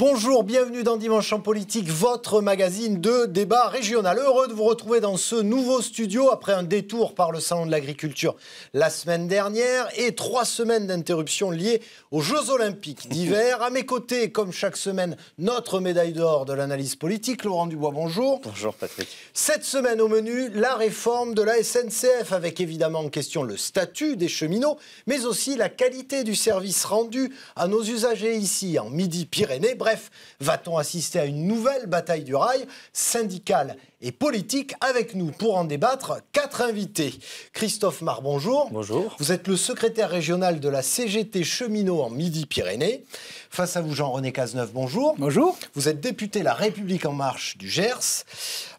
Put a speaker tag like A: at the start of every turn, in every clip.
A: Bonjour, bienvenue dans Dimanche en Politique, votre magazine de débat régional. Heureux de vous retrouver dans ce nouveau studio après un détour par le Salon de l'Agriculture la semaine dernière et 3 semaines d'interruption liées aux Jeux Olympiques d'hiver. À mes côtés, comme chaque semaine, notre médaille d'or de l'analyse politique, Laurent Dubois, bonjour.
B: Bonjour Patrick.
A: Cette semaine au menu, la réforme de la SNCF, avec évidemment en question le statut des cheminots, mais aussi la qualité du service rendu à nos usagers ici en Midi-Pyrénées. Bref, va-t-on assister à une nouvelle bataille du rail syndicale et politique? Avec nous pour en débattre, 4 invités. Christophe Mar, bonjour.
B: Bonjour.
A: Vous êtes le secrétaire régional de la CGT Cheminots en Midi-Pyrénées. Face à vous, Jean-René Cazeneuve, bonjour.
C: Bonjour.
A: Vous êtes député La République En Marche du Gers.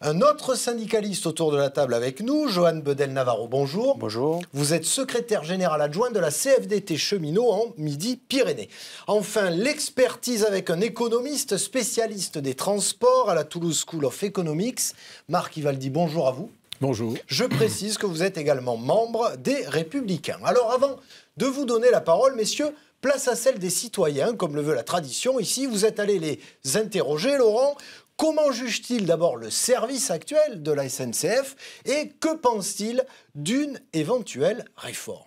A: Un autre syndicaliste autour de la table avec nous, Johan Bedel-Navarro, bonjour.
B: Bonjour.
A: Vous êtes secrétaire général adjoint de la CFDT Cheminots en Midi-Pyrénées. Enfin, l'expertise avec un économiste spécialiste des transports à la Toulouse School of Economics. Marc Ivaldi, bonjour à vous.
C: Bonjour. Je
A: précise que vous êtes également membre des Républicains. Alors avant de vous donner la parole, messieurs, place à celle des citoyens, comme le veut la tradition. Ici, vous êtes allés les interroger, Laurent. Comment jugent-ils d'abord le service actuel de la SNCF et que pensent-ils d'une éventuelle réforme?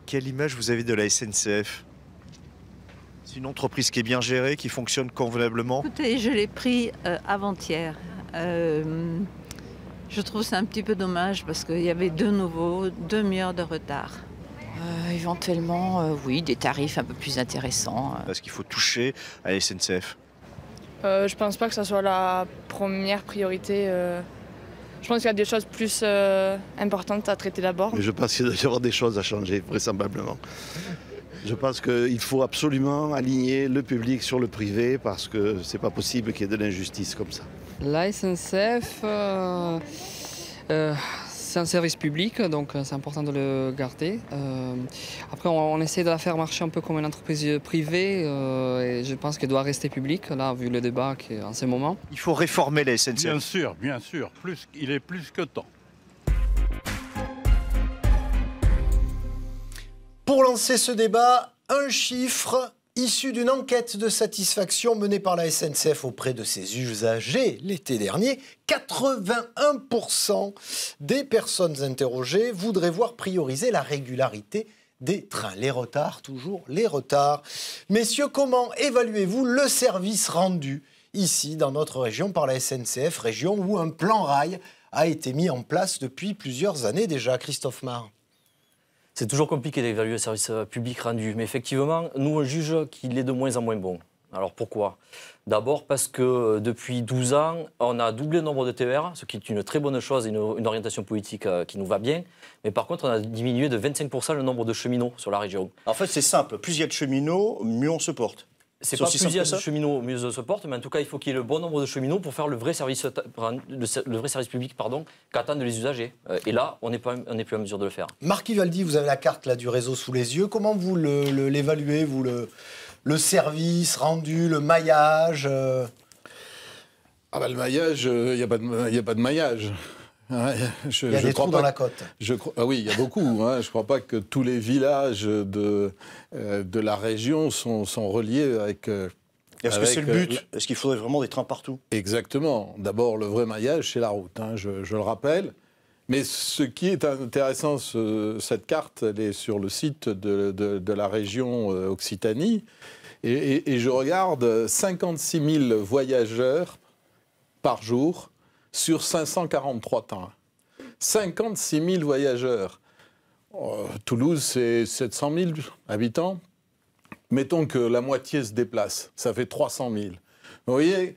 B: Quelle image vous avez de la SNCF? C'est une entreprise qui est bien gérée, qui fonctionne convenablement?
D: Écoutez, je l'ai pris avant-hier. Je trouve ça un petit peu dommage parce qu'il y avait de nouveau 2 demi-heures de retard.
E: Éventuellement, oui, des tarifs un peu plus intéressants.
B: Parce qu'il faut toucher à la SNCF.
F: Je pense pas que ça soit la première priorité. Je pense qu'il y a des choses plus importantes à traiter d'abord.
G: Je pense qu'il doit y avoir des choses à changer, vraisemblablement. Je pense qu'il faut absolument aligner le public sur le privé parce que c'est pas possible qu'il y ait de l'injustice comme ça.
H: La SNCF, c'est un service public, donc c'est important de le garder. Après, on essaie de la faire marcher un peu comme une entreprise privée et je pense qu'elle doit rester publique, là, vu le débat qui est en ce moment.
B: Il faut réformer la SNCF.
C: Bien sûr. Il est plus que temps.
A: Pour lancer ce débat, un chiffre issu d'une enquête de satisfaction menée par la SNCF auprès de ses usagers l'été dernier. 81% des personnes interrogées voudraient voir prioriser la régularité des trains. Les retards, toujours les retards. Messieurs, comment évaluez-vous le service rendu ici, dans notre région, par la SNCF, région où un plan rail a été mis en place depuis plusieurs années déjà? Christophe Mar.
I: C'est toujours compliqué d'évaluer le service public rendu, mais effectivement, nous, on juge qu'il est de moins en moins bon. Alors pourquoi? D'abord parce que depuis 12 ans, on a doublé le nombre de TER, ce qui est une très bonne chose, une orientation politique qui nous va bien. Mais par contre, on a diminué de 25% le nombre de cheminots sur la région.
B: En fait, c'est simple. Plus il y a de cheminots, mieux on se porte.
I: C'est pas plus il y a de cheminots, mieux on se porte, mais en tout cas, il faut qu'il y ait le bon nombre de cheminots pour faire le vrai service public qu'attendent les usagers. Et là, on n'est plus en mesure de le faire.
A: Marc Ivaldi, vous avez la carte là, du réseau sous les yeux. Comment vous l'évaluez, vous, le service rendu, le maillage
C: Le maillage, il n'y a pas de maillage.
A: Il y a des trous dans la côte.
C: Oui, il y a beaucoup. Je ne crois pas que tous les villages de la région sont reliés avec...
B: Est-ce que c'est le but? Est-ce qu'il faudrait vraiment des trains partout?
C: Exactement. D'abord, le vrai maillage, c'est la route, je le rappelle. Mais ce qui est intéressant, cette carte, elle est sur le site de la région Occitanie. Et je regarde 56 000 voyageurs par jour sur 543 trains. 56 000 voyageurs. Toulouse, c'est 700 000 habitants. Mettons que la moitié se déplace. Ça fait 300 000. Vous voyez,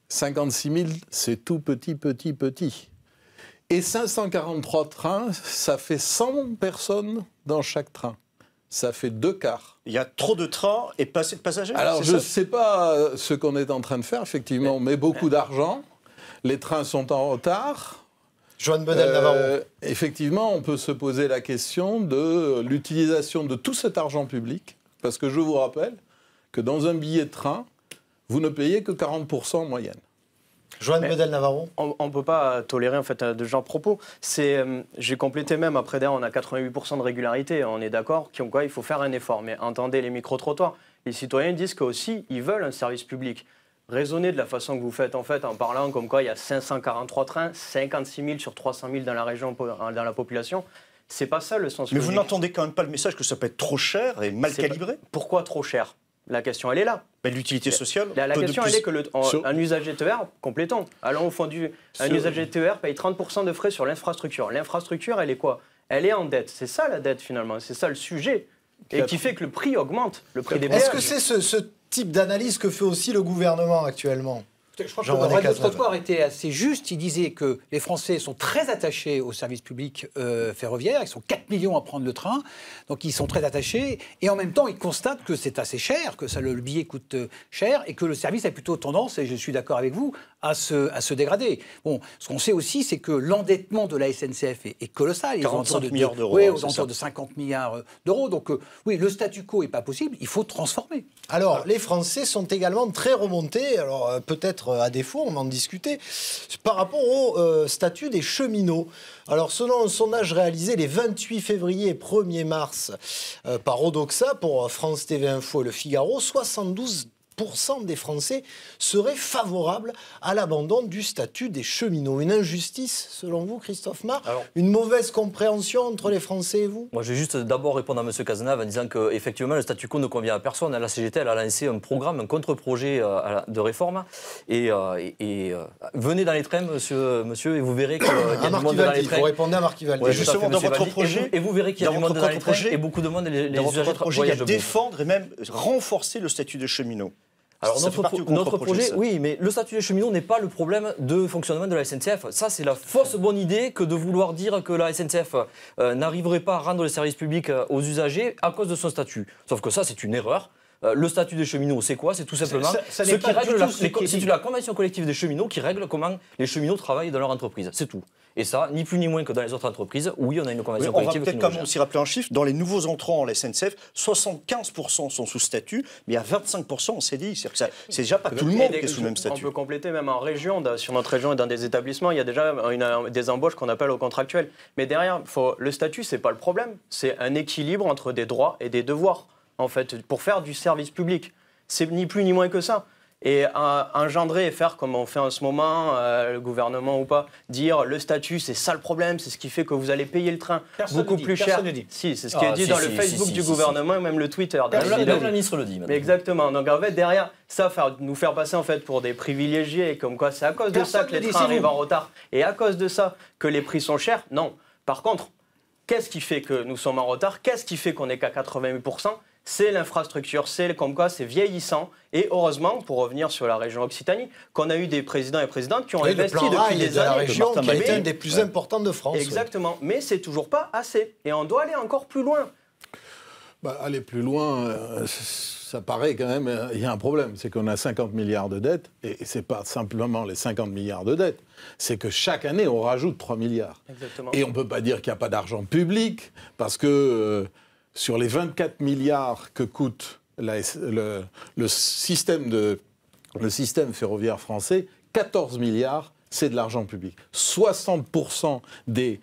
C: 56 000, c'est tout petit. Et 543 trains, ça fait 100 personnes dans chaque train. Ça fait 2 quarts.
B: Il y a trop de trains et pas assez de passagers?
C: Alors, je ne sais pas ce qu'on est en train de faire, effectivement. On met beaucoup d'argent. Les trains sont en retard.
A: Johan Bedel-Navarro.
C: Effectivement, on peut se poser la question de l'utilisation de tout cet argent public. Parce que je vous rappelle que dans un billet de train, vous ne payez que 40% en moyenne.
A: Johan Bedel-Navarro.
J: On ne peut pas tolérer en fait, de genre propos. J'ai complété même, après d'ailleurs, on a 88% de régularité. On est d'accord qu'il faut faire un effort. Mais entendez les micro-trottoirs. Les citoyens disent qu'aussi, ils veulent un service public. Raisonner de la façon que vous faites en parlant comme quoi il y a 543 trains, 56 000 sur 300 000 dans la région, dans la population, c'est pas ça le sens
B: Mais
J: logique.
B: vous n'entendez quand même pas le message que ça peut être trop cher et mal calibré?
J: Pourquoi trop cher? La question, elle est là.
B: L'utilité sociale.
J: La question, elle est que un usager TER, complétons, allons au fond un usager TER paye 30% de frais sur l'infrastructure. L'infrastructure, elle est quoi? Elle est en dette. C'est ça la dette finalement, c'est ça le sujet. Et qui fait que le prix augmente, le prix des péages.
A: Est-ce que c'est ce type d'analyse que fait aussi le gouvernement actuellement?
K: Je crois que Radio Trottoir était assez juste. Il disait que les Français sont très attachés au service public ferroviaire. Ils sont 4 millions à prendre le train. Donc ils sont très attachés. Et en même temps, ils constatent que c'est assez cher, que le billet coûte cher et que le service a plutôt tendance, et je suis d'accord avec vous, à se dégrader. Bon, ce qu'on sait aussi, c'est que l'endettement de la SNCF est colossal.
B: 45 milliards d'euros.
K: Oui, aux alentours de 50 milliards d'euros. Donc oui, le statu quo n'est pas possible. Il faut transformer.
A: Alors, les Français sont également très remontés. Alors peut-être à défaut, on va en discuter, par rapport au statut des cheminots. Alors, selon un sondage réalisé les 28 février et 1er mars par Odoxa pour France TV Info et Le Figaro, 72% des Français seraient favorables à l'abandon du statut des cheminots. Une injustice, selon vous, Christophe Marc? Une mauvaise compréhension entre les Français et vous?
I: Moi, je vais juste d'abord répondre à M. Cazenave en disant qu'effectivement, le statu quo ne convient à personne. La CGT, elle a lancé un programme, un contre-projet de réforme. Et venez dans les trains, monsieur, et vous verrez qu'il y a du monde dans les trains.
A: Vous répondez à Marc Ivaldi.
B: Justement, dans votre projet,
I: et vous verrez qu'il y a du monde dans les trains et beaucoup de monde.
B: Dans votre projet, il y a défendre et même renforcer le statut des cheminots.
I: Alors notre projet, oui, mais le statut des cheminots n'est pas le problème de fonctionnement de la SNCF. Ça, c'est la fausse bonne idée que de vouloir dire que la SNCF n'arriverait pas à rendre le service public aux usagers à cause de son statut. Sauf que ça, c'est une erreur. Le statut des cheminots, c'est quoi? C'est tout simplement c'est la convention collective des cheminots qui règle comment les cheminots travaillent dans leur entreprise. C'est tout. Et ça, ni plus ni moins que dans les autres entreprises, oui, on a une convention collective.
B: On va peut-être quand même aussi rappeler un chiffre. Dans les nouveaux entrants en la SNCF, 75% sont sous statut, mais il y a 25% en CDI. C'est déjà pas tout le monde qui est sous le même statut.
J: On peut compléter même en région, sur notre région et dans des établissements, il y a déjà des embauches qu'on appelle au contractuel. Mais derrière, le statut, c'est pas le problème. C'est un équilibre entre des droits et des devoirs, en fait, pour faire du service public. C'est ni plus ni moins que ça. Et engendrer et faire comme on fait en ce moment, le gouvernement ou pas, dire le statut, c'est ça le problème, c'est ce qui fait que vous allez payer le train beaucoup plus cher. Si, c'est ce qui est dit dans le Facebook du gouvernement et même le Twitter.
I: Même la ministre le dit.
J: Mais exactement. Donc en fait, derrière, ça, nous faire passer en fait pour des privilégiés, comme quoi c'est à cause de ça que les trains arrivent en retard et à cause de ça que les prix sont chers. Non. Par contre, qu'est-ce qui fait que nous sommes en retard? Qu'est-ce qui fait qu'on n'est qu'à 88%? C'est l'infrastructure, c'est comme quoi c'est vieillissant. Et heureusement, pour revenir sur la région Occitanie, qu'on a eu des présidents et présidentes qui ont investi depuis des années.
A: La région qui a été une des plus importantes de France.
J: Exactement, mais c'est toujours pas assez. Et on doit aller encore plus loin.
C: Aller plus loin, ça paraît quand même, il y a un problème. C'est qu'on a 50 milliards de dettes, et ce n'est pas simplement les 50 milliards de dettes, c'est que chaque année, on rajoute 3 milliards.
J: Exactement.
C: Et on ne peut pas dire qu'il n'y a pas d'argent public, parce que sur les 24 milliards que coûte le système ferroviaire français, 14 milliards, c'est de l'argent public. 60% des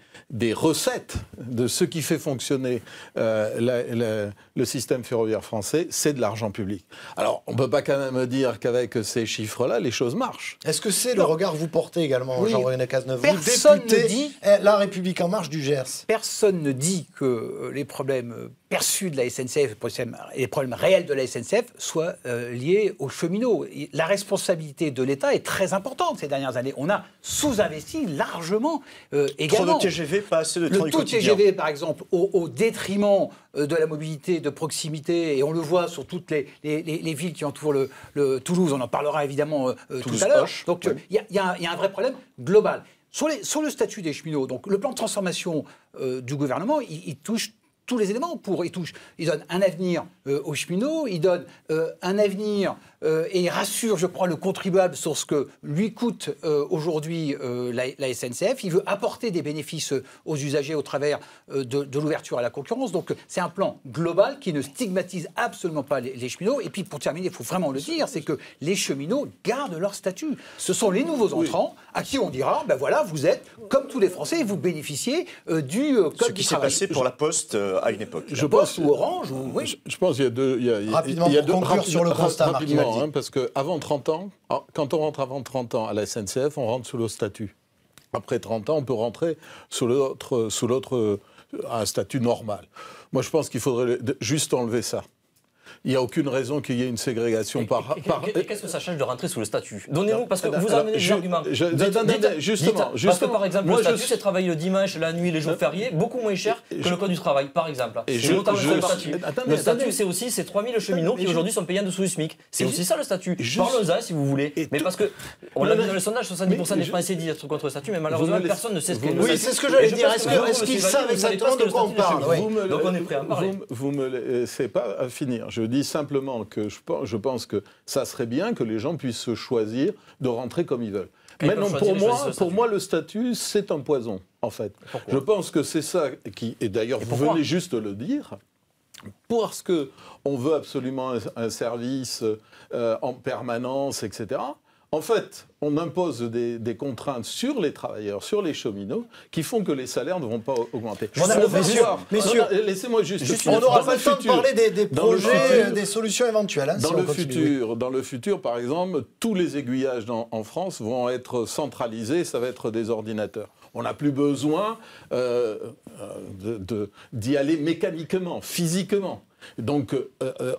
C: recettes de ce qui fait fonctionner le système ferroviaire français, c'est de l'argent public. Alors, on ne peut pas quand même dire qu'avec ces chiffres-là, les choses marchent.
A: Est-ce que c'est le regard que vous portez également, Jean-René Cazeneuve?
K: Personne ne dit
A: La République En Marche du Gers.
K: Personne ne dit que les problèmes perçus de la SNCF et les problèmes réels de la SNCF soient liés aux cheminots. La responsabilité de l'État est très importante ces dernières années. On a sous-investi largement également.
B: Trop de TGV, pas assez de trains du quotidien.
K: Le taux TGV, par exemple, au détriment de la mobilité de proximité, et on le voit sur toutes les villes qui entourent le Toulouse, on en parlera évidemment tout à l'heure. Donc il y a un vrai problème global. Sur le statut des cheminots, donc le plan de transformation du gouvernement, il touche tous les éléments. Il donne un avenir aux cheminots, il donne un avenir et il rassure, je crois, le contribuable sur ce que lui coûte aujourd'hui la SNCF. Il veut apporter des bénéfices aux usagers au travers de l'ouverture à la concurrence. Donc c'est un plan global qui ne stigmatise absolument pas les cheminots. Et puis pour terminer, il faut vraiment le dire, c'est que les cheminots gardent leur statut. Ce sont les nouveaux entrants à qui on dira, ben voilà, vous êtes comme tous les Français, vous bénéficiez du code du travail.
B: Ce qui s'est passé pour la Poste à une époque.
C: Je pense
K: ou Orange ou... Oui.
C: Je pense qu'il y a deux...
A: Rapidement, pour conclure sur le constat,
C: rapidement, parce qu'avant 30 ans, quand on rentre avant 30 ans à la SNCF, on rentre sous le statut. Après 30 ans, on peut rentrer sous un statut normal. Moi, je pense qu'il faudrait juste enlever ça. Il n'y a aucune raison qu'il y ait une ségrégation par...
I: Et qu'est-ce que ça change de rentrer sous le statut? Donnez-nous, parce que vous amenez des arguments.
C: Justement.
I: Parce que par exemple, le statut, c'est travailler le dimanche, la nuit, les jours fériés, beaucoup moins cher que le code du travail, par exemple. C'est notamment le statut. Le statut, c'est aussi ces 3000 cheminots qui aujourd'hui sont payés en dessous du SMIC. C'est aussi ça le statut. Parlons-en si vous voulez. Mais parce que, on l'a vu dans le sondage, 70% des Français disent être contre le statut, mais malheureusement, personne ne sait ce qu'est le statut.
A: Oui, c'est ce que j'allais dire. Est-ce qu'ils savent exactement de quoi on parle?
I: Donc on est prêt à en parler.
C: Vous me laissez pas finir. Je dis simplement que je pense que ça serait bien que les gens puissent se choisir de rentrer comme ils veulent. Maintenant, pour moi, le statut, c'est un poison, en fait. Je pense que c'est ça qui... Et d'ailleurs, vous venez juste de le dire. Parce qu'on veut absolument un service en permanence, etc. En fait, on impose des contraintes sur les travailleurs, sur les cheminots, qui font que les salaires ne vont pas augmenter.
A: Messieurs,
C: laissez-moi juste
A: on n'aura pas le temps de parler des projets, des solutions éventuelles.
C: Dans le futur, par exemple, tous les aiguillages en France vont être centralisés, ça va être des ordinateurs. On n'a plus besoin d'y aller mécaniquement, physiquement. Donc,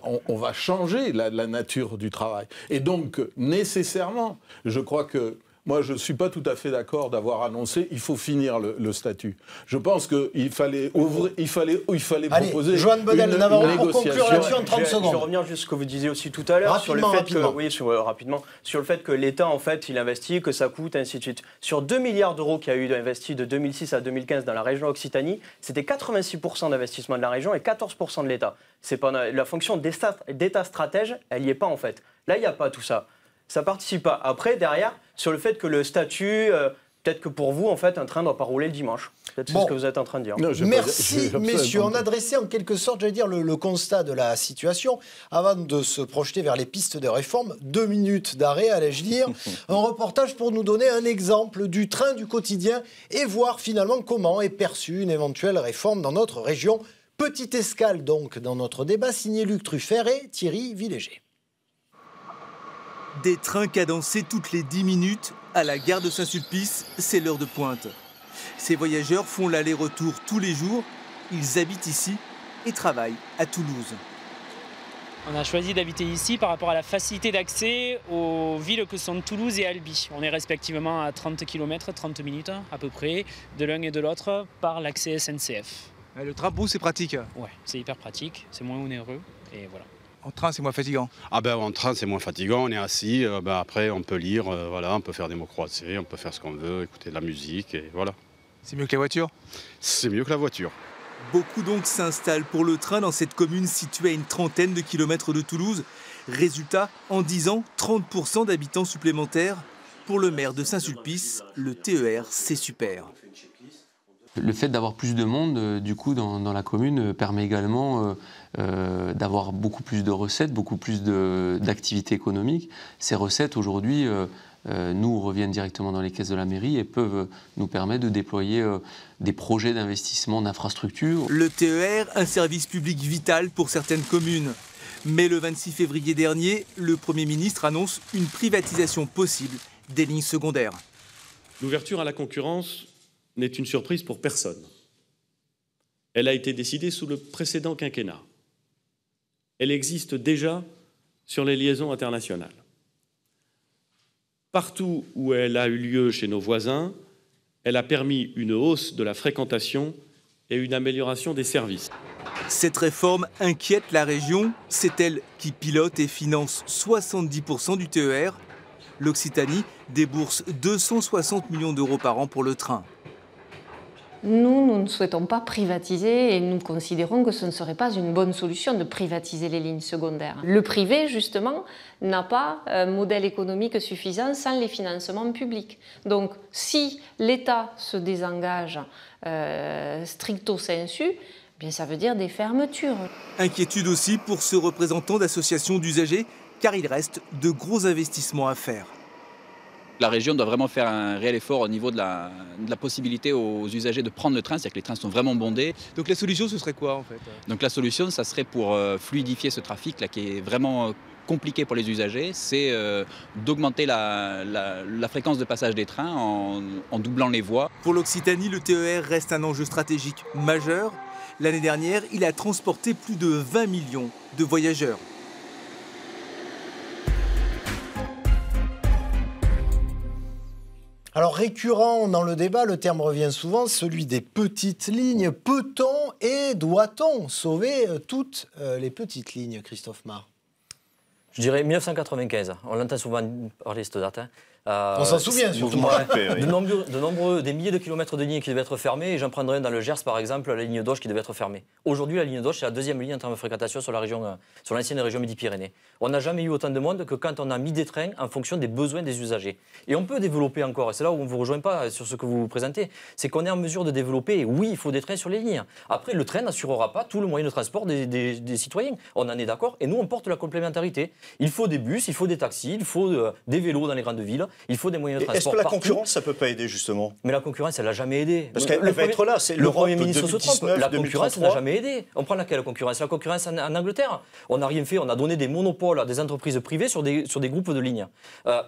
C: on va changer la nature du travail. Et donc, nécessairement, je crois que... Moi, je ne suis pas tout à fait d'accord d'avoir annoncé il faut finir le statut. Je pense qu'il fallait proposer
A: Joanne Bedel,
C: une négociation.
A: Pour conclure là-dessus en 30 secondes.
J: Je vais revenir juste à ce que vous disiez aussi tout à l'heure sur le fait que l'État, en fait, il investit, que ça coûte, ainsi de suite. Sur 2 milliards d'euros qu'il y a eu d'investis de 2006 à 2015 dans la région Occitanie, c'était 86% d'investissement de la région et 14% de l'État. C'est pas la fonction d'État stratège, elle n'y est pas en fait. Là, il n'y a pas tout ça. Ça participe pas. Après, derrière, sur le fait que le statut, peut-être que pour vous, en fait, un train ne doit pas rouler le dimanche. Peut-être c'est ce que vous êtes en train de dire.
A: Non, merci, messieurs. On a dressé en quelque sorte, j'allais dire, le constat de la situation. Avant de se projeter vers les pistes de réforme, 2 minutes d'arrêt, allais-je dire. Un reportage pour nous donner un exemple du train du quotidien et voir finalement comment est perçue une éventuelle réforme dans notre région. Petite escale donc dans notre débat, signé Luc Truffert et Thierry Villéger.
L: Des trains cadencés toutes les 10 minutes, à la gare de Saint-Sulpice, c'est l'heure de pointe. Ces voyageurs font l'aller-retour tous les jours, ils habitent ici et travaillent à Toulouse.
M: On a choisi d'habiter ici par rapport à la facilité d'accès aux villes que sont Toulouse et Albi. On est respectivement à 30 km, 30 minutes à peu près, de l'un et de l'autre par l'accès SNCF.
L: Le train, pour vous, c'est pratique?
M: Ouais, c'est hyper pratique, c'est moins onéreux et voilà.
L: En train, c'est moins fatigant?
N: En train, c'est moins fatigant, on est assis, après on peut lire, on peut faire des mots croisés, on peut faire ce qu'on veut, écouter de la musique, et voilà.
L: C'est mieux que la voiture?
N: C'est mieux que la voiture.
L: Beaucoup donc s'installent pour le train dans cette commune située à une trentaine de kilomètres de Toulouse. Résultat, en 10 ans, 30% d'habitants supplémentaires. Pour le maire de Saint-Sulpice, le TER, c'est super.
O: Le fait d'avoir plus de monde, du coup, dans la commune, permet également d'avoir beaucoup plus de recettes, beaucoup plus d'activités économiques. Ces recettes, aujourd'hui, nous reviennent directement dans les caisses de la mairie et peuvent nous permettre de déployer des projets d'investissement d'infrastructures.
L: Le TER, un service public vital pour certaines communes. Mais le 26 février dernier, le Premier ministre annonce une privatisation possible des lignes secondaires.
P: L'ouverture à la concurrence n'est une surprise pour personne. Elle a été décidée sous le précédent quinquennat. Elle existe déjà sur les liaisons internationales. Partout où elle a eu lieu chez nos voisins, elle a permis une hausse de la fréquentation et une amélioration des services.
L: Cette réforme inquiète la région. C'est elle qui pilote et finance 70% du TER. L'Occitanie débourse 260 millions d'euros par an pour le train.
Q: Nous ne souhaitons pas privatiser et nous considérons que ce ne serait pas une bonne solution de privatiser les lignes secondaires. Le privé, justement, n'a pas un modèle économique suffisant sans les financements publics. Donc, si l'État se désengage stricto sensu, bien, ça veut dire des fermetures.
L: Inquiétude aussi pour ce représentant d'associations d'usagers, car il reste de gros investissements à faire.
R: la région doit vraiment faire un réel effort au niveau de la possibilité aux usagers de prendre le train, c'est-à-dire que les trains sont vraiment bondés.
L: Donc la solution, ce serait quoi en fait?
R: Donc la solution, ça serait pour fluidifier ce trafic là qui est vraiment compliqué pour les usagers, c'est d'augmenter la fréquence de passage des trains en doublant les voies.
L: Pour l'Occitanie, le TER reste un enjeu stratégique majeur. L'année dernière, il a transporté plus de 20 millions de voyageurs.
A: Alors récurrent dans le débat, le terme revient souvent, celui des petites lignes. Peut-on et doit-on sauver toutes les petites lignes, Christophe Marr?
I: Je dirais 1995. On l'entend souvent parler cette date.
A: On s'en souvient surtout.
I: Des milliers de kilomètres de lignes qui devaient être fermées. Et j'en prendrais dans le Gers, par exemple, la ligne d'Auch qui devait être fermée. Aujourd'hui, la ligne d'Auch, c'est la deuxième ligne en termes de fréquentation sur l'ancienne région Midi-Pyrénées. On n'a jamais eu autant de monde que quand on a mis des trains en fonction des besoins des usagers. Et on peut développer encore, et c'est là où on ne vous rejoint pas sur ce que vous présentez, c'est qu'on est en mesure de développer, et oui, il faut des trains sur les lignes. Après, le train n'assurera pas tout le moyen de transport des citoyens. On en est d'accord, et nous, on porte la complémentarité. Il faut des bus, il faut des taxis, il faut des vélos dans les grandes villes, il faut des moyens de transport.
B: Est-ce que la concurrence, ça ne peut pas aider justement?
I: Mais la concurrence, elle n'a jamais aidé.
B: Parce qu'elle va être là, c'est
I: le Premier ministre se
B: 2019,
I: trompe. La concurrence
B: 2033.
I: n'a jamais aidé. On prend laquelle concurrence? La concurrence en Angleterre. On n'a rien fait, on a donné des monopoles à des entreprises privées sur des groupes de lignes.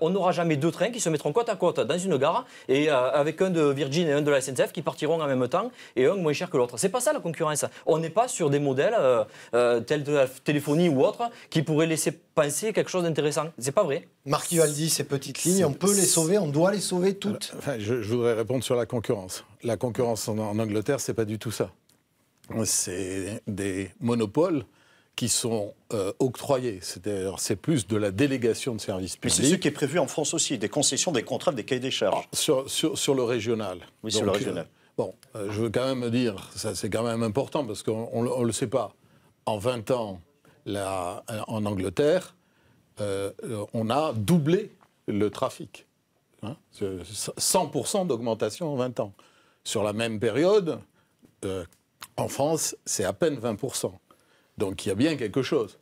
I: On n'aura jamais deux trains qui se mettront côte à côte dans une gare et avec un de Virgin et un de la SNCF qui partiront en même temps et un moins cher que l'autre. C'est pas ça la concurrence. On n'est pas sur des modèles tels de la téléphonie ou autres qui pourraient laisser penser quelque chose d'intéressant. C'est pas vrai.
A: Marc Ivaldi, ces petites lignes, on peut les sauver, on doit les sauver toutes.
C: Enfin, je voudrais répondre sur la concurrence. La concurrence en Angleterre, c'est pas du tout ça. C'est des monopoles qui sont octroyés. C'est plus de la délégation de services publics.
B: Mais c'est ce qui est prévu en France aussi, des concessions, des contrats, des cahiers des charges.
C: Sur le régional.
B: Oui, sur le régional.
C: Je veux quand même dire, ça c'est quand même important parce qu'on ne le sait pas. En 20 ans, en Angleterre, on a doublé le trafic. 100% d'augmentation en 20 ans. Sur la même période, en France, c'est à peine 20%. Donc il y a bien quelque chose.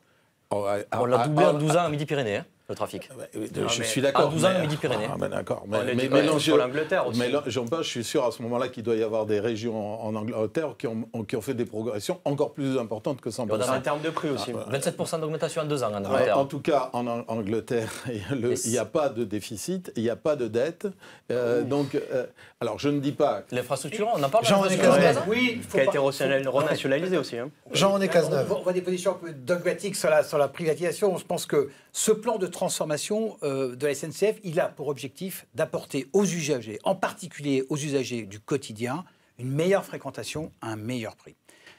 I: On l'a doublé en 12 ans à Midi-Pyrénées, le trafic.
C: Je suis d'accord.
I: À 12 ans à Midi-Pyrénées.
C: D'accord.
J: Mais sur l'Angleterre aussi.
C: Mais je suis sûr à ce moment-là qu'il doit y avoir des régions en Angleterre qui ont fait des progressions encore plus importantes que 100%.
J: En termes de prix aussi.
I: 27% d'augmentation en 2 ans en Angleterre.
C: En tout cas, en Angleterre, il n'y a pas de déficit, il n'y a pas de dette. Alors je ne dis pas...
I: L'infrastructure, on en parle.
A: Jean-René Cazeneuve.
J: Oui, qui a été renationalisé aussi.
A: Jean-René Cazeneuve.
K: On voit des positions un peu dogmatiques sur la privatisation. Je pense que ce plan de transformation de la SNCF, il a pour objectif d'apporter aux usagers, en particulier aux usagers du quotidien, une meilleure fréquentation à un meilleur prix.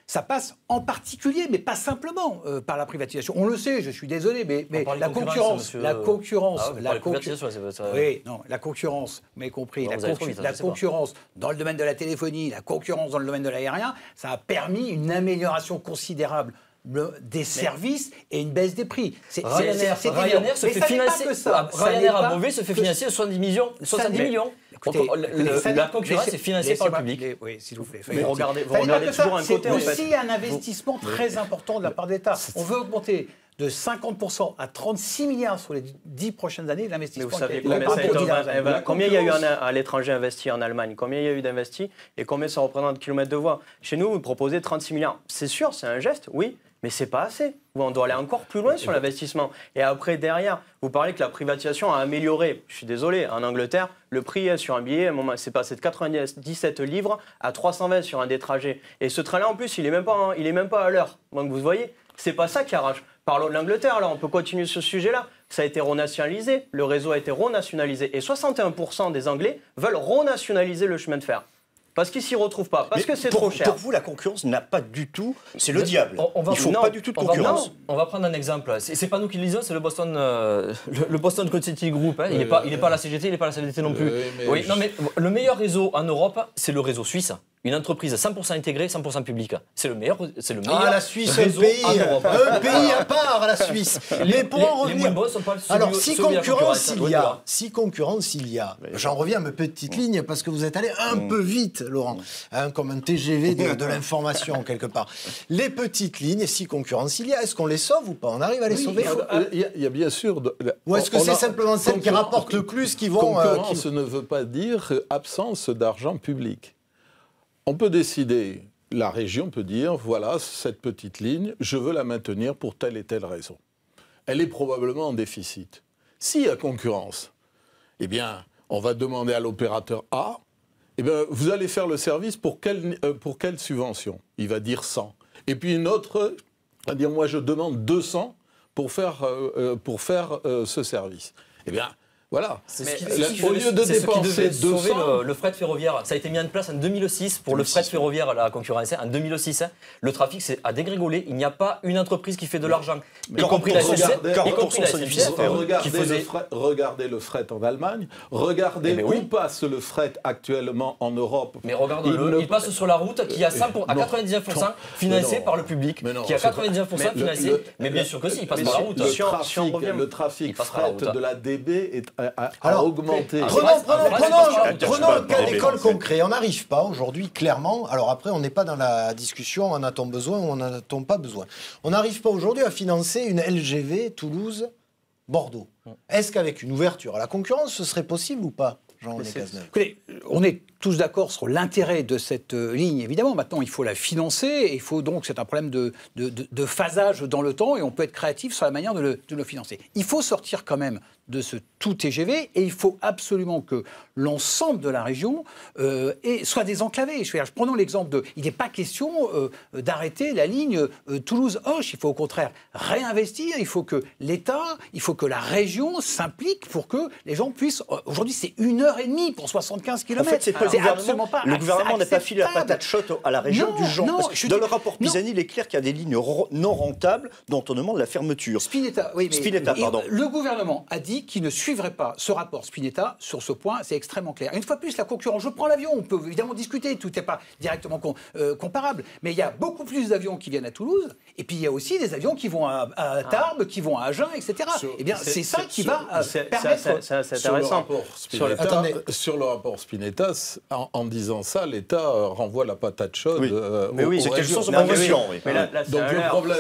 K: Ça passe en particulier, mais pas simplement, par la privatisation. On le sait, je suis désolé, mais la concurrence, vous m'avez compris, la concurrence dans le domaine de la téléphonie, la concurrence dans le domaine de l'aérien, ça a permis une amélioration considérable des services et une baisse des prix.
I: Ryanair se fait financer. Ryanair à Beauvais se fait financer 70 millions. La concurrence est financée par le public.
K: Oui, s'il vous plaît.
J: Vous regardez toujours un côté, en fait.
K: C'est aussi un investissement très important de la part de l'État. On veut augmenter de 50% à 36 milliards sur les 10 prochaines années l'investissement.
J: Mais vous savez combien il y a eu à l'étranger investi en Allemagne, combien il y a eu d'investis et combien ça représente de kilomètres de voies. Chez nous, vous proposez 36 milliards. C'est sûr, c'est un geste, oui, mais c'est pas assez. On doit aller encore plus loin sur l'investissement. Et après, derrière, vous parlez que la privatisation a amélioré. Je suis désolé, en Angleterre, le prix sur un billet, c'est passé de 97 livres à 320 sur un des trajets. Et ce train-là, en plus, il est même pas à l'heure. Donc vous voyez, c'est pas ça qui arrache. Parlons de l'Angleterre, là, on peut continuer sur ce sujet-là. Ça a été renationalisé, le réseau a été renationalisé. Et 61% des Anglais veulent renationaliser le chemin de fer. Parce qu'ils ne s'y retrouvent pas, parce que c'est trop cher.
B: Pour vous, la concurrence n'a pas du tout... C'est le diable. Il ne faut pas du tout de concurrence.
I: On va prendre un exemple. Ce n'est pas nous qui le disons, c'est le Boston Consulting Group. Hein. Il n'est pas à la CGT, il n'est pas à la CGT non plus. Mais le meilleur réseau en Europe, c'est le réseau suisse. une entreprise 100% intégrée, 100% publique. C'est le meilleur
A: la Suisse,
I: réseau
A: un
I: en Europe.
A: pays à part, la Suisse. Mais pour en revenir...
I: Les moins bons sont pas
A: Alors, si concurrence il y a, j'en reviens à mes petites lignes parce que vous êtes allé un peu vite, Laurent, comme un TGV de l'information quelque part. Les petites lignes, si concurrence il y a, est-ce qu'on les sauve ou pas? On arrive à les sauver?
C: Il y a bien sûr...
A: Ou est-ce que c'est simplement celles qui rapportent le plus qui vont...
C: Concurrence ne veut pas dire absence d'argent public. On peut décider, la région peut dire, voilà, cette petite ligne, je veux la maintenir pour telle et telle raison. Elle est probablement en déficit. S'il y a concurrence, eh bien, on va demander à l'opérateur A, eh bien, vous allez faire le service pour quelle subvention? Il va dire 100. Et puis une autre va dire, moi je demande 200 pour faire ce service. Eh bien, voilà.
I: Au lieu de dépenser 200... le fret ferroviaire, ça a été mis en place en 2006 pour le fret ferroviaire, la concurrence. En 2006, le trafic a dégringolé. Il n'y a pas une entreprise qui fait de l'argent, y compris la SNCF.
C: Regardez le fret en Allemagne. Regardez où passe le fret actuellement en Europe.
I: Mais regardez-le, il passe sur la route qui est à 99% financé par le public, qui est à 99% financé. Mais bien sûr que si, il passe par la route.
C: Le trafic fret de la DB a augmenté.
A: Prenons un cas d'école concret. On n'arrive pas aujourd'hui, clairement. Alors après, on n'est pas dans la discussion, en a-t-on besoin ou en a-t-on pas besoin. On n'arrive pas aujourd'hui à financer une LGV Toulouse-Bordeaux. Est-ce qu'avec une ouverture à la concurrence, ce serait possible ou pas, Jean-René Cazeneuve?
K: Écoutez, on est tous d'accord sur l'intérêt de cette ligne, évidemment. Maintenant, il faut la financer. Et il faut donc, c'est un problème de phasage dans le temps. Et on peut être créatif sur la manière de le financer. Il faut sortir quand même de ce tout TGV et il faut absolument que l'ensemble de la région soit désenclavé. Prenons l'exemple de... Il n'est pas question d'arrêter la ligne Toulouse-Auch. Il faut au contraire réinvestir. Il faut que l'État, il faut que la région s'implique pour que les gens puissent... Aujourd'hui, c'est 1h30 pour 75 km.
B: En fait, c'est pas le gouvernement n'a pas filé la patate chaude à la région du genre. Parce que dans le rapport Pisani, il est clair qu'il y a des lignes non rentables dont on demande la fermeture.
K: Spinetta, pardon. Le gouvernement a dit qu'il ne suivrait pas ce rapport Spinetta sur ce point, c'est extrêmement clair. Une fois de plus, la concurrence, je prends l'avion, on peut évidemment discuter, tout n'est pas directement comparable, mais il y a beaucoup plus d'avions qui viennent à Toulouse, et puis il y a aussi des avions qui vont à Tarbes, qui vont à Agen, etc. Eh bien, c'est ça qui va permettre...
J: C'est intéressant.
C: Sur le rapport Spinetta, en disant ça, l'État renvoie la patate chaude.
B: Oui, c'est quelque chose de promotion.
J: Mais là, c'est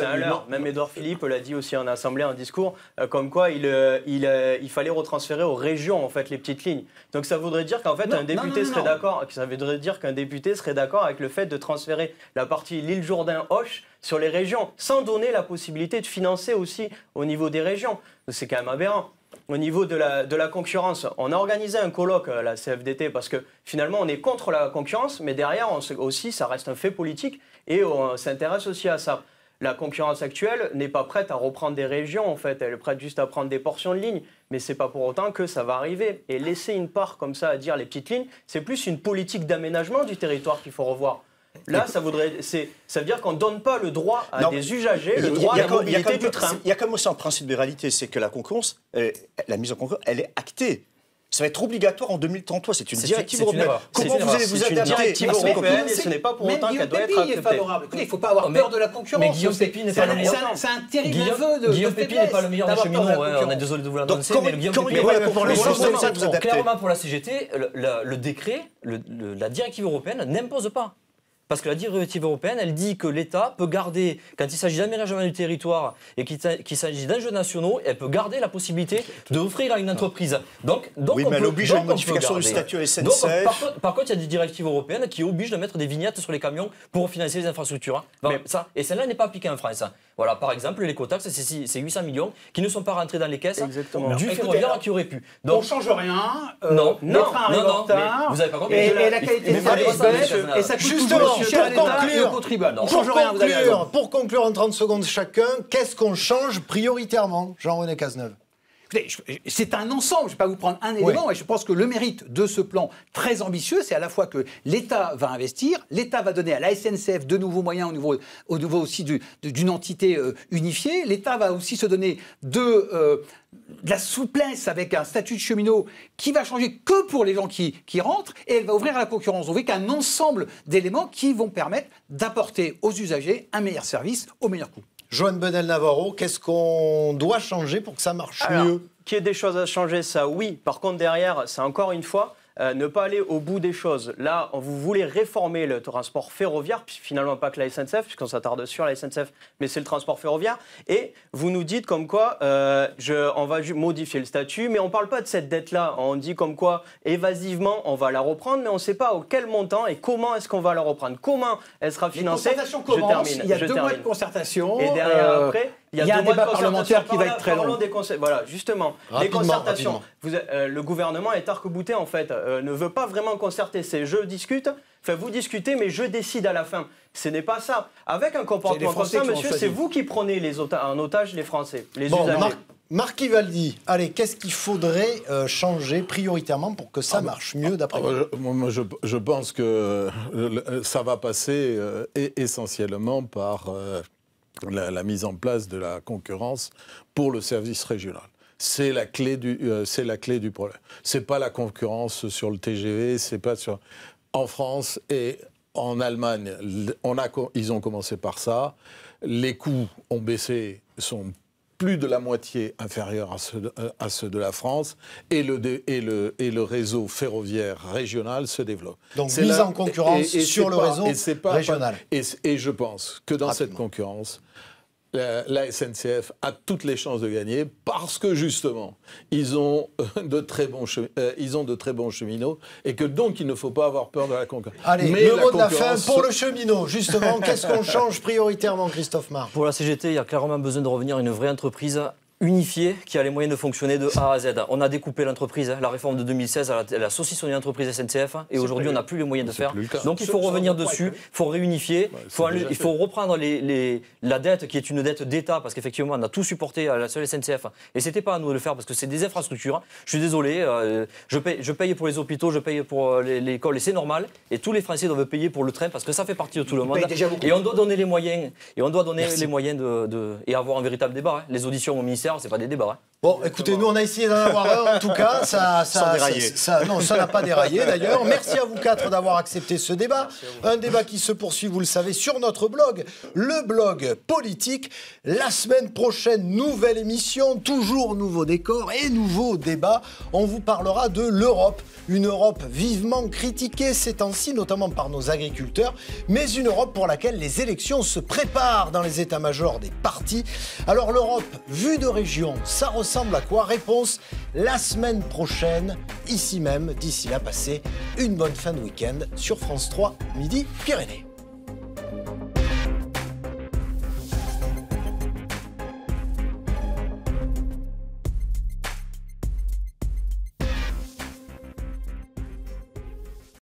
J: un leurre. Même Édouard Philippe l'a dit aussi en assemblée, en discours, comme quoi il fallait retransférer aux régions en fait les petites lignes. Donc ça voudrait dire qu'en fait un député serait d'accord. Ça voudrait dire qu'un député serait d'accord avec le fait de transférer la partie L'Île-Jourdain-Auch sur les régions, sans donner la possibilité de financer aussi au niveau des régions. C'est quand même aberrant. Au niveau de la concurrence, on a organisé un colloque à la CFDT parce que finalement on est contre la concurrence, mais derrière aussi ça reste un fait politique et on s'intéresse aussi à ça. La concurrence actuelle n'est pas prête à reprendre des régions, en fait. Elle est prête juste à prendre des portions de lignes. Mais ce n'est pas pour autant que ça va arriver. Et laisser une part comme ça à dire les petites lignes, c'est plus une politique d'aménagement du territoire qu'il faut revoir. Là, ça veut dire qu'on ne donne pas le droit à des usagers, le droit à la mobilité du train.
B: Il y a comme aussi un principe de réalité, c'est que la concurrence, la mise en concurrence, elle est actée. Ça va être obligatoire en 2033, c'est une directive européenne.
J: Comment vous allez vous adapter européenne, et ce n'est pas pour autant qu'elle doit être acceptée.
K: Il ne faut pas avoir peur de la concurrence.
I: Mais Guillaume Pépin n'est pas le meilleur.
K: C'est un terrible aveu de
I: Guillaume Pépin n'est pas le meilleur des cheminots. On est désolé de vous l'annoncer, mais Guillaume Pépin n'est pas clairement pour la CGT, le décret, la directive européenne n'impose pas. Parce que la directive européenne, elle dit que l'État peut garder, quand il s'agit d'aménagement du territoire et qu'il s'agit d'enjeux nationaux, elle peut garder la possibilité d'offrir à une entreprise. Donc
B: oui, mais elle oblige à une modification du statut SNCF.
I: Par contre, il y a des directives européennes qui obligent de mettre des vignettes sur les camions pour financer les infrastructures. Et celle-là n'est pas appliquée en France. Voilà, par exemple, l'écotaxe, c'est 800 millions qui ne sont pas rentrés dans les caisses du ferroviaire qui aurait pu.
K: Donc, on ne change rien.
I: Non,
K: les trains arrivent en retard.
I: Vous n'avez pas compris.
K: Et la qualité de service baisse. Et ça coûte justement
A: pour conclure en 30 secondes chacun, qu'est-ce qu'on change prioritairement, Jean-René Cazeneuve?
K: C'est un ensemble, je ne vais pas vous prendre un élément, et je pense que le mérite de ce plan très ambitieux, c'est à la fois que l'État va investir, l'État va donner à la SNCF de nouveaux moyens au niveau aussi d'une entité unifiée, l'État va aussi se donner de la souplesse avec un statut de cheminot qui va changer que pour les gens qui rentrent, et elle va ouvrir à la concurrence. Donc, un ensemble d'éléments qui vont permettre d'apporter aux usagers un meilleur service au meilleur coût.
A: Joanne Benel-Navarro, qu'est-ce qu'on doit changer pour que ça marche mieux?
J: Qu'il y ait des choses à changer, ça oui. Par contre, derrière, c'est encore une fois ne pas aller au bout des choses. Là, vous voulez réformer le transport ferroviaire, puis finalement pas que la SNCF, puisqu'on s'attarde sur la SNCF, mais c'est le transport ferroviaire. Et vous nous dites comme quoi on va modifier le statut, mais on ne parle pas de cette dette-là. On dit comme quoi, évasivement, on va la reprendre, mais on ne sait pas auquel montant et comment est-ce qu'on va la reprendre. Comment elle sera financée?
K: Les concertations commencent, il y a 2 mois de concertation.
J: Et derrière, après, il y a un débat parlementaire qui va être très long. Voilà, justement, les concertations. Le gouvernement est arc-bouté, en fait, ne veut pas vraiment concerter. C'est je discute, vous discutez, mais je décide à la fin. Ce n'est pas ça. Avec un comportement comme ça, monsieur, c'est vous qui prenez en otage les Français, les usagers.
A: Marc Ivaldi, allez, qu'est-ce qu'il faudrait changer prioritairement pour que ça marche mieux d'après vous?
C: Moi, je pense que ça va passer essentiellement par la mise en place de la concurrence pour le service régional. C'est la clé du problème. C'est pas la concurrence sur le TGV, c'est pas sur... En France et en Allemagne, ils ont commencé par ça. Les coûts ont baissé, sont plus de la moitié inférieurs à ceux de la France, et le réseau ferroviaire régional se développe.
A: Donc mise en concurrence sur le réseau régional.
C: Et je pense que dans cette concurrence, la SNCF a toutes les chances de gagner parce que justement, ils ont de très bons cheminots et que donc il ne faut pas avoir peur de la concurrence.
A: Allez, le mot de la fin pour le cheminot, justement, qu'est-ce qu'on change prioritairement, Christophe Marc?
I: Pour la CGT, il y a clairement besoin de revenir à une vraie entreprise unifiée qui a les moyens de fonctionner de A à Z. On a découpé l'entreprise, la réforme de 2016, elle a saucissonné l'entreprise SNCF et aujourd'hui on n'a plus les moyens de faire. Donc il faut revenir dessus, il faut réunifier, il faut reprendre la dette qui est une dette d'État parce qu'effectivement on a tout supporté à la seule SNCF et c'était pas à nous de le faire parce que c'est des infrastructures. Je suis désolé, je paye pour les hôpitaux, je paye pour l'école et c'est normal et tous les Français doivent payer pour le train parce que ça fait partie de tout le monde et on doit donner les moyens et avoir un véritable débat. Les auditions au ministère, c'est pas des débats.
A: Bon, écoutez, nous on a essayé d'en avoir un, en tout cas, ça n'a pas déraillé d'ailleurs. Merci à vous 4 d'avoir accepté ce débat. Un débat qui se poursuit, vous le savez, sur notre blog, le blog politique. La semaine prochaine, nouvelle émission, toujours nouveau décor et nouveau débat. On vous parlera de l'Europe, une Europe vivement critiquée ces temps-ci, notamment par nos agriculteurs, mais une Europe pour laquelle les élections se préparent dans les états-majors des partis. Alors l'Europe, vue de région, ça ressemble à quoi? Réponse la semaine prochaine, ici même. D'ici là, passez une bonne fin de week-end sur France 3 Midi Pyrénées.